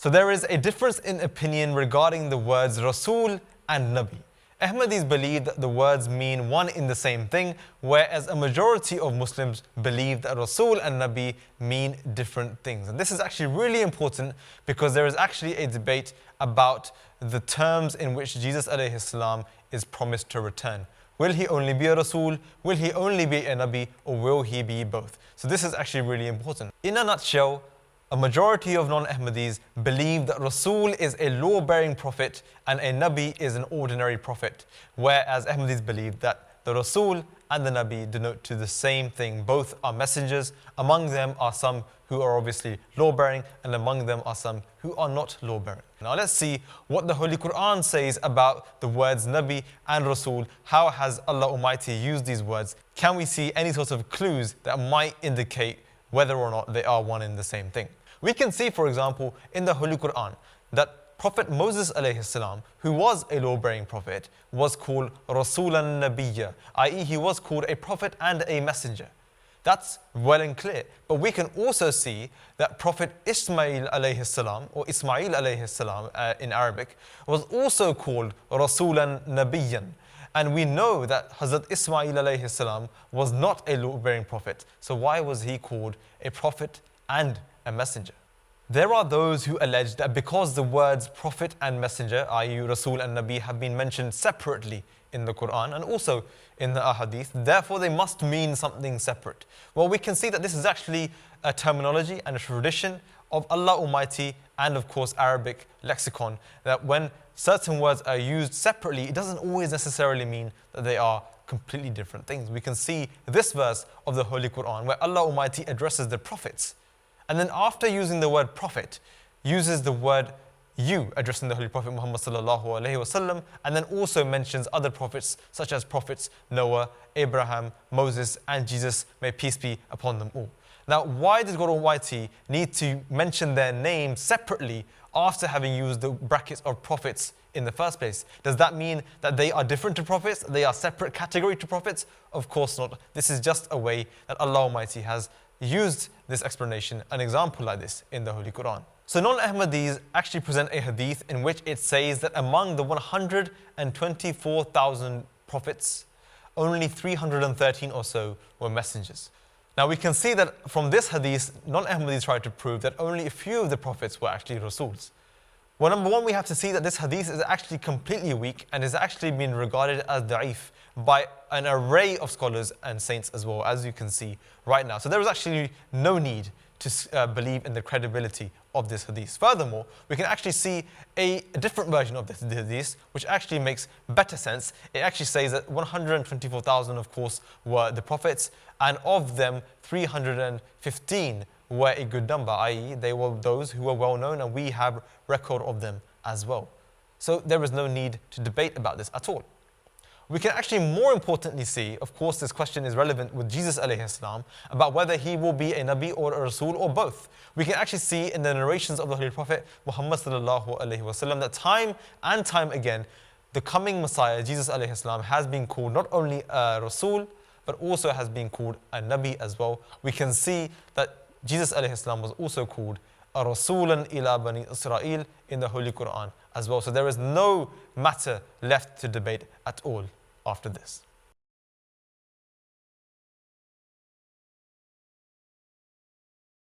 So there is a difference in opinion regarding the words Rasul and Nabi. Ahmadis believe that the words mean one in the same thing, whereas a majority of Muslims believe that Rasul and Nabi mean different things. And this is actually really important because there is actually a debate about the terms in which Jesus alayhi salam is promised to return. Will he only be a Rasul? Will he only be a Nabi? Or will he be both? So this is actually really important. In a nutshell, a majority of non-Ahmadis believe that Rasul is a law-bearing prophet and a Nabi is an ordinary prophet, whereas Ahmadis believe that the Rasul and the Nabi denote to the same thing. Both are messengers. Among them are some who are obviously law-bearing, and among them are some who are not law-bearing. Now let's see what the Holy Qur'an says about the words Nabi and Rasul. How has Allah Almighty used these words? Can we see any sort of clues that might indicate whether or not they are one and the same thing? We can see, for example, in the Holy Qur'an that Prophet Moses alayhi salam, who was a law-bearing prophet, was called Rasul and Nabi, i.e. he was called a prophet and a messenger. That's well and clear. But we can also see that Prophet Ismail alayhi salam, or Ismail alayhi salam in Arabic, was also called Rasul and Nabiyan. And we know that Hazrat Ismail alayhi salam was not a law-bearing prophet. So why was he called a prophet and a messenger? There are those who allege that because the words prophet and messenger, i.e. Rasul and Nabi, have been mentioned separately in the Quran and also in the Ahadith, therefore they must mean something separate. Well, we can see that this is actually a terminology and a tradition of Allah Almighty and of course Arabic lexicon, that when certain words are used separately, it doesn't always necessarily mean that they are completely different things. We can see this verse of the Holy Quran where Allah Almighty addresses the prophets, and then after using the word prophet, uses the word you, addressing the Holy Prophet Muhammad sallallahu alaihi wasallam, and then also mentions other prophets such as prophets Noah, Abraham, Moses, and Jesus, may peace be upon them all. Now, why did God Almighty need to mention their names separately after having used the brackets of prophets in the first place? Does that mean that they are different to prophets? They are separate category to prophets? Of course not. This is just a way that Allah Almighty has used this explanation, an example like this in the Holy Quran. So non-Ahmadis actually present a hadith in which it says that among the 124,000 prophets, only 313 or so were messengers. Now we can see that from this hadith, non-Ahmadis try to prove that only a few of the prophets were actually Rasuls. Well, number one, we have to see that this hadith is actually completely weak and is actually been regarded as da'if by an array of scholars and saints as well, as you can see right now. So there is actually no need to believe in the credibility of this hadith. Furthermore, we can actually see a different version of this hadith, which actually makes better sense. It actually says that 124,000, of course, were the prophets, and of them, 315 were a good number, i.e. they were those who were well known, and we have record of them as well. So there is no need to debate about this at all. We can actually more importantly see, of course this question is relevant with Jesus alayhi salam, about whether he will be a Nabi or a Rasul or both. We can actually see in the narrations of the Holy Prophet Muhammad sallallahu alaihi wasallam that time and time again, the coming Messiah, Jesus alayhi salam, has been called not only a Rasul, but also has been called a Nabi as well. We can see that Jesus alayhi salam was also called a Rasulan ila Bani Israel in the Holy Quran as well. So there is no matter left to debate at all after this.